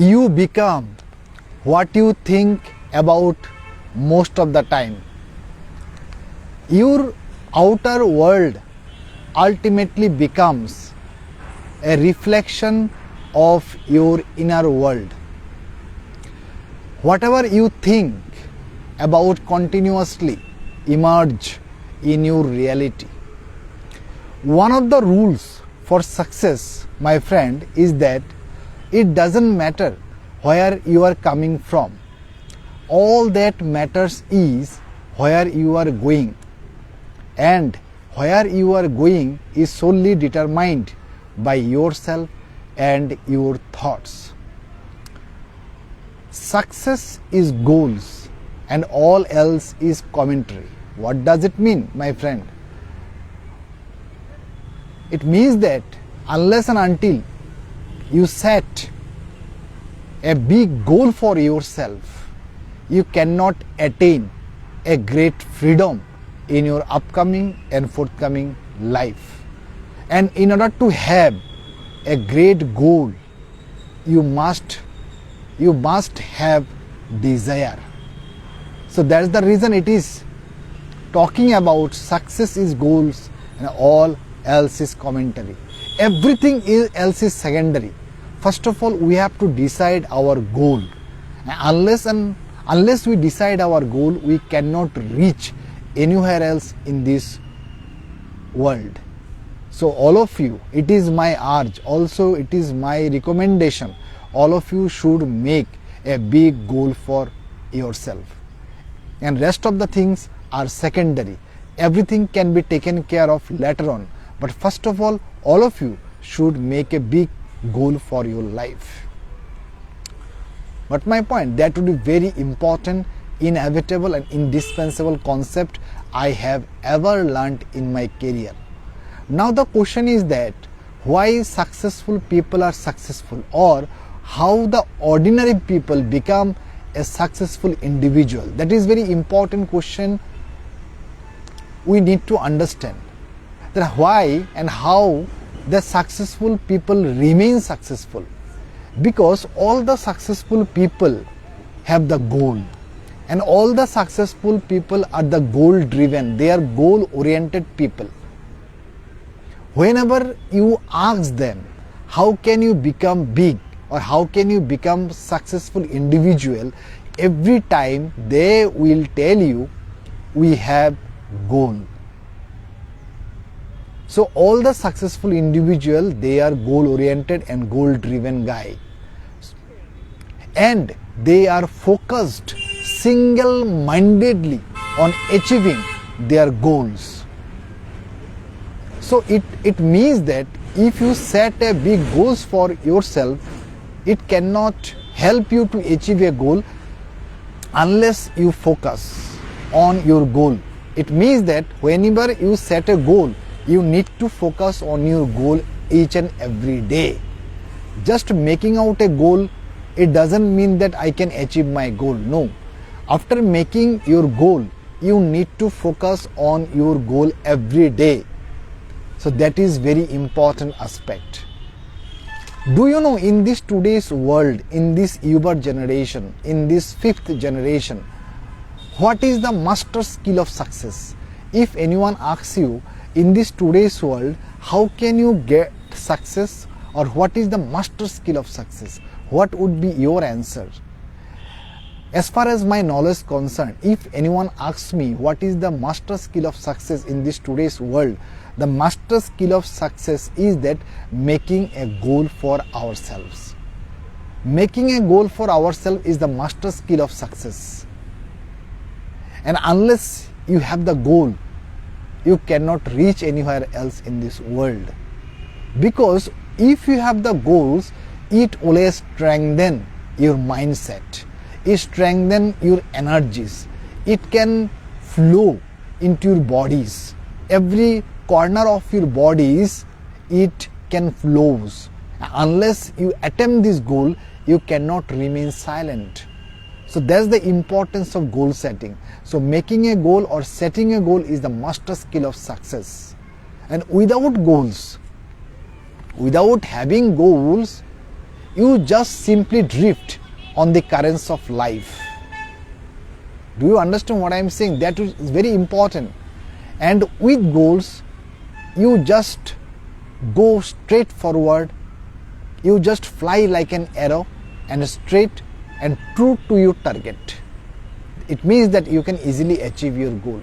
You become what you think about most of the time. Your outer world ultimately becomes a reflection of your inner world. Whatever you think about continuously emerge in your reality. One of the rules for success, my friend, is that it doesn't matter where you are coming from. All that matters is where you are going. And where you are going is solely determined by yourself and your thoughts. Success is goals and all else is commentary. What does it mean, my friend? It means that unless and until you set a big goal for yourself, you cannot attain a great freedom in your upcoming and forthcoming life. And in order to have a great goal, you must have desire. So that's the reason it is talking about success is goals and all else is commentary. Everything else is secondary. First of all, we have to decide our goal. And unless we decide our goal, we cannot reach anywhere else in this world. So all of you, it is my urge, also it is my recommendation, all of you should make a big goal for yourself. And rest of the things are secondary. Everything can be taken care of later on. But first of all of you should make a big goal for your life. But my point, that would be very important, inevitable and indispensable concept I have ever learned in my career. Now the question is that why successful people are successful, or how the ordinary people become a successful individual. That is very important question we need to understand. That why and how the successful people remain successful. Because all the successful people have the goal. And all the successful people are the goal driven. They are goal oriented people. Whenever you ask them, how can you become big or how can you become successful individual, every time they will tell you, we have goal. So all the successful individual, they are goal oriented and goal driven guy. And they are focused single mindedly on achieving their goals. So it means that if you set a big goals for yourself, it cannot help you to achieve a goal unless you focus on your goal. It means that whenever you set a goal, you need to focus on your goal each and every day. Just making out a goal, it doesn't mean that I can achieve my goal. No. After making your goal, you need to focus on your goal every day. So that is very important aspect. Do you know, in this today's world, in this Uber generation, in this fifth generation, what is the master skill of success? If anyone asks you, in this today's world, how can you get success, or what is the master skill of success? What would be your answer? As far as my knowledge is concerned, if anyone asks me what is the master skill of success in this today's world, the master skill of success is that making a goal for ourselves. Making a goal for ourselves is the master skill of success. And unless you have the goal, you cannot reach anywhere else in this world. Because if you have the goals, it will strengthen your mindset. It strengthens your energies. It can flow into your bodies. Every corner of your bodies, it can flows. Unless you attempt this goal, you cannot remain silent. So that's the importance of goal setting. So making a goal or setting a goal is the master skill of success. And without goals, without having goals, you just simply drift on the currents of life. Do you understand what I am saying? That is very important. And with goals, you just go straight forward. You just fly like an arrow and straight and true to your target. It means that you can easily achieve your goal.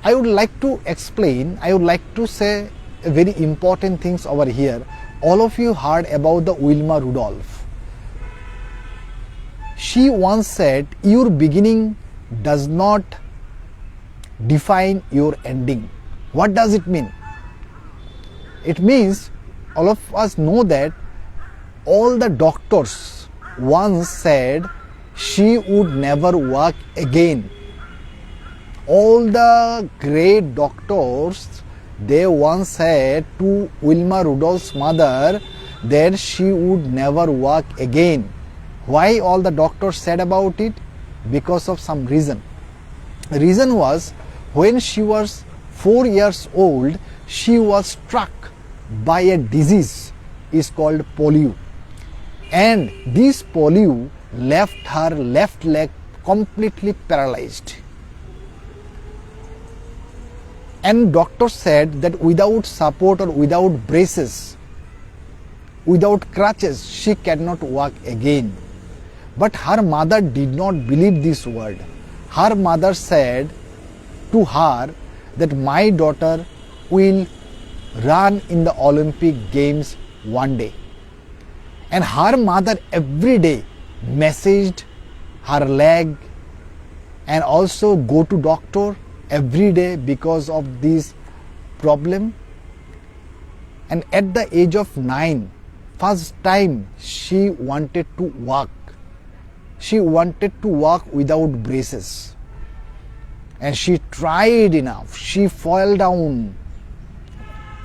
I would like to explain, I would like to say very important things over here. All of you heard about the Wilma Rudolph. She once said, your beginning does not define your ending. What does it mean? It means all of us know that all the doctors once said she would never walk again. All the great doctors, they once said to Wilma Rudolph's mother that she would never walk again. Why all the doctors said about it? Because of some reason. The reason was, when she was 4 years old, she was struck by a disease is called polio. And this polio left her left leg completely paralyzed. And doctor said that without support or without braces, without crutches, she cannot walk again. But her mother did not believe this word. Her mother said to her that my daughter will run in the Olympic Games one day. And her mother every day messaged her leg and also go to doctor every day because of this problem. And at the age of 9, first time she wanted to walk. She wanted to walk without braces. And she tried enough. She fell down.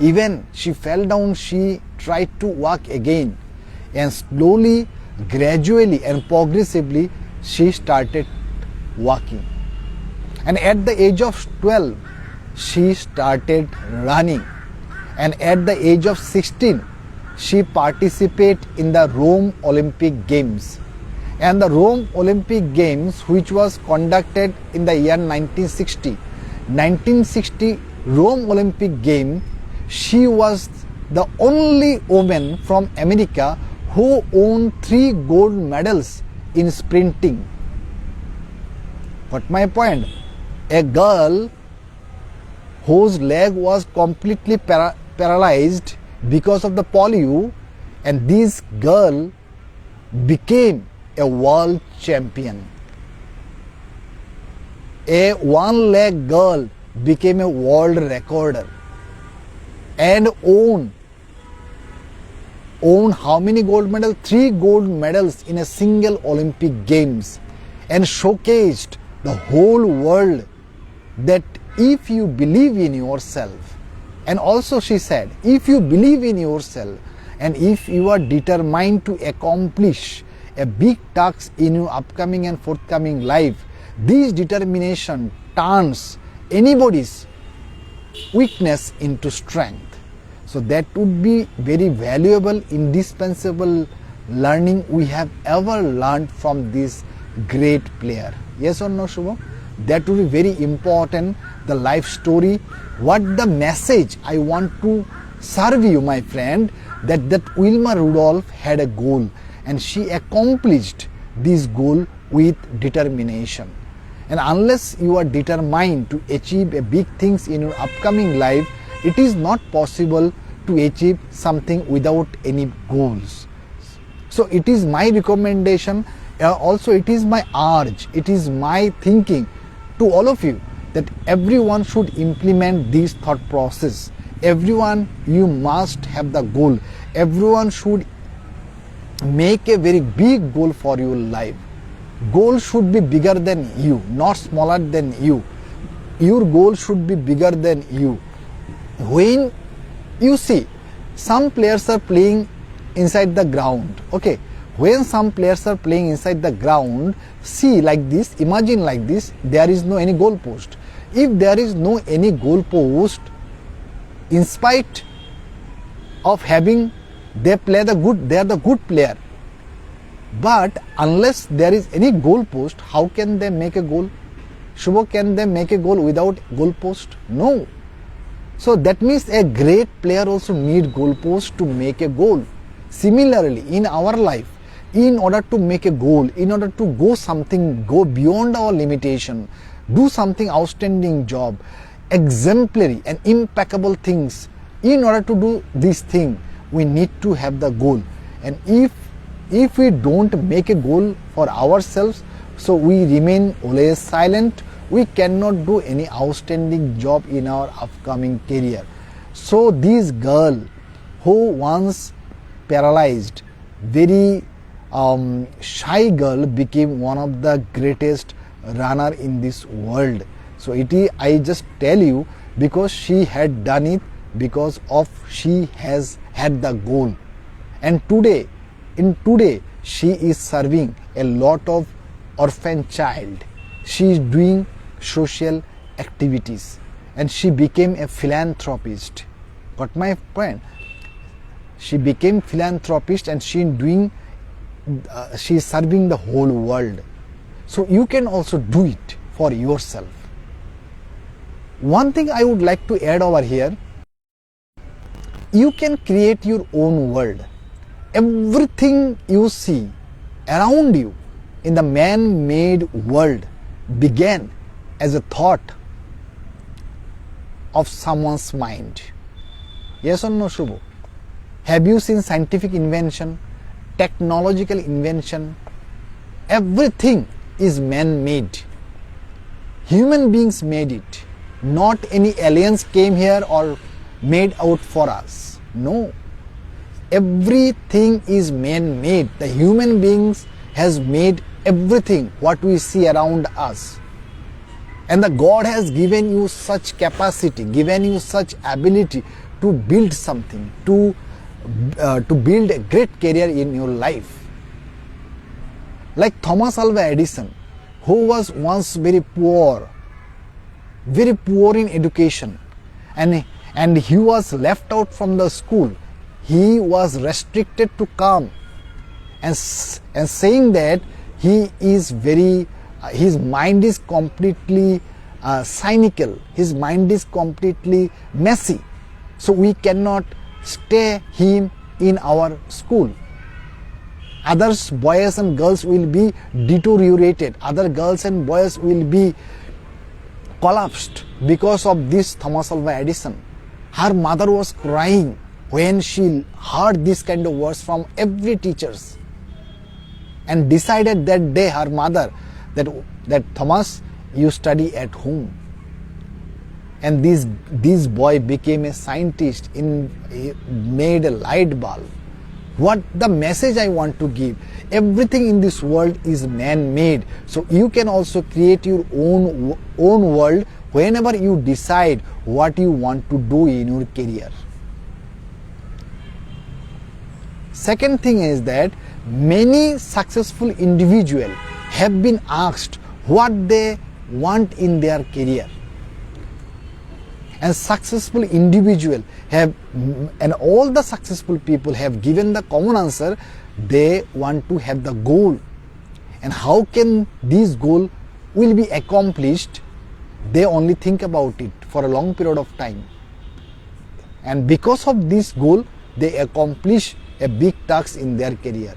Even she fell down, she tried to walk again. And slowly, gradually and progressively, she started walking. And at the age of 12, she started running. And at the age of 16, she participated in the Rome Olympic Games. And the Rome Olympic Games, which was conducted in the year 1960. 1960 Rome Olympic Game, she was the only woman from America who won 3 gold medals in sprinting. But my point, a girl whose leg was completely paralyzed because of the polio, and this girl became a world champion. A one-leg girl became a world recorder and won how many gold medals? 3 gold medals in a single Olympic Games, and showcased the whole world that if you believe in yourself, and also she said, if you believe in yourself and if you are determined to accomplish a big task in your upcoming and forthcoming life, this determination turns anybody's weakness into strength. So that would be very valuable, indispensable learning we have ever learned from this great player. Yes or no, Shubham? That would be very important, the life story. What the message I want to serve you, my friend, that Wilma Rudolph had a goal and she accomplished this goal with determination. And unless you are determined to achieve a big things in your upcoming life, it is not possible to achieve something without any goals. So it is my recommendation, also it is my urge, it is my thinking to all of you that everyone should implement this thought process. Everyone, you must have the goal. Everyone should make a very big goal for your life. Goal should be bigger than you, not smaller than you. Your goal should be bigger than you. When you see some players are playing inside the ground, okay, when some players are playing inside the ground, see like this, imagine like this, there is no any goal post. If there is no any goal post, in spite of having They are the good player. But unless there is any goal post, how can they make a goal? Shubho, can they make a goal without goal post? No. So that means a great player also need goal post to make a goal. Similarly, in our life, in order to make a goal, in order to go beyond our limitation, do something outstanding job, exemplary and impeccable things, in order to do this thing, we need to have the goal. And if we don't make a goal for ourselves, so we remain always silent, we cannot do any outstanding job in our upcoming career. So this girl who once paralyzed, very shy girl, became one of the greatest runner in this world. So I just tell you, because she had done it, because of she has had the goal. And today she is serving a lot of orphan child. She is doing social activities and she became a philanthropist. Got my point? She became philanthropist and she is serving the whole world. So you can also do it for yourself. One thing I would like to add over here, you can create your own world. Everything you see around you in the man-made world began as a thought of someone's mind. Yes or no, Shubho? Have you seen scientific invention, technological invention? Everything is man-made. Human beings made it. Not any aliens came here or made out for us. No. Everything is man-made. The human beings has made everything what we see around us. And the God has given you such capacity, given you such ability to build something, to build a great career in your life. Like Thomas Alva Edison, who was once very poor in education, and he was left out from the school. He was restricted to come, and saying that his mind is completely cynical, his mind is completely messy, so we cannot stay him in our school. Other boys and girls will be deteriorated, other girls and boys will be collapsed because of this Thomas Alva Edison. Her mother was crying when she heard this kind of words from every teachers, and decided that day, her mother, that Thomas, you study at home. And this boy became a scientist, made a light bulb. What the message I want to give? Everything in this world is man-made. So you can also create your own world whenever you decide what you want to do in your career. Second thing is that many successful individuals have been asked what they want in their career. And successful individuals and all the successful people have given the common answer: they want to have the goal. And how can this goal will be accomplished? They only think about it for a long period of time. And because of this goal, they accomplish a big task in their career.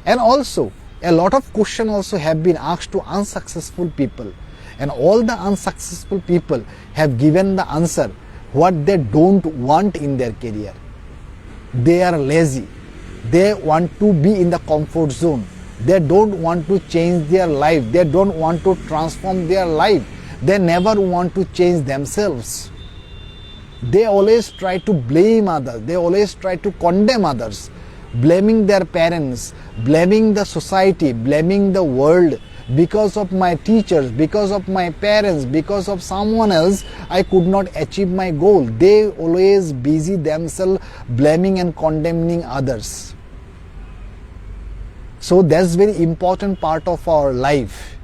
And also, a lot of questions also have been asked to unsuccessful people. And all the unsuccessful people have given the answer what they don't want in their career. They are lazy. They want to be in the comfort zone. They don't want to change their life. They don't want to transform their life. They never want to change themselves. They always try to blame others. They always try to condemn others, blaming their parents, blaming the society, blaming the world. Because of my teachers, because of my parents, because of someone else, I could not achieve my goal. They always busy themselves blaming and condemning others. So that's very important part of our life.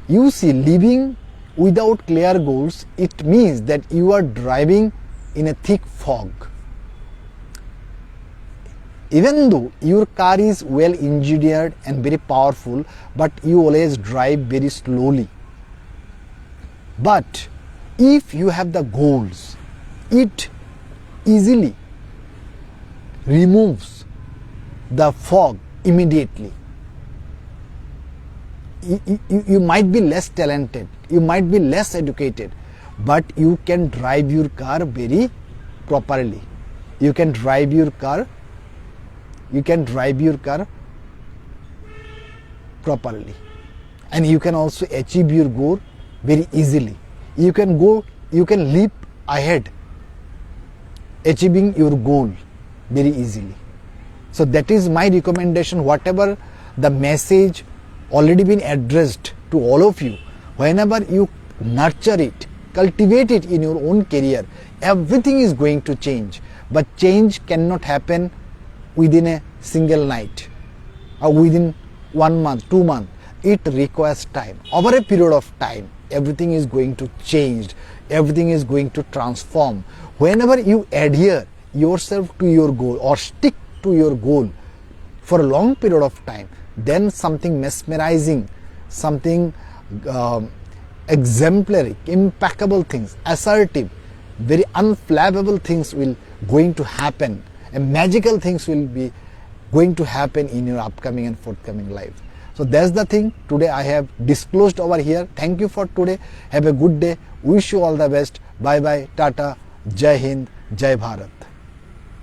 You see, living without clear goals, it means that you are driving in a thick fog. Even though your car is well engineered and very powerful, but you always drive very slowly. But if you have the goals, it easily removes the fog immediately. You might be less talented, you might be less educated, but you can drive your car very properly. You can drive your car properly, and you can also achieve your goal very easily. You can leap ahead, achieving your goal very easily. So that is my recommendation. Whatever the message already been addressed to all of you, whenever you nurture it, cultivate it in your own career, everything is going to change. But change cannot happen within a single night or within 1 month, 2 months. It requires time. Over a period of time, everything is going to change, everything is going to transform. Whenever you adhere yourself to your goal or stick to your goal for a long period of time, then something mesmerizing, something exemplary, impeccable things, assertive, very unflappable things will going to happen, and magical things will be going to happen in your upcoming and forthcoming life. So that's the thing today I have disclosed over here. Thank you for today. Have a good day. Wish you all the best. Bye bye. Tata. Jai Hind. Jai Bharat.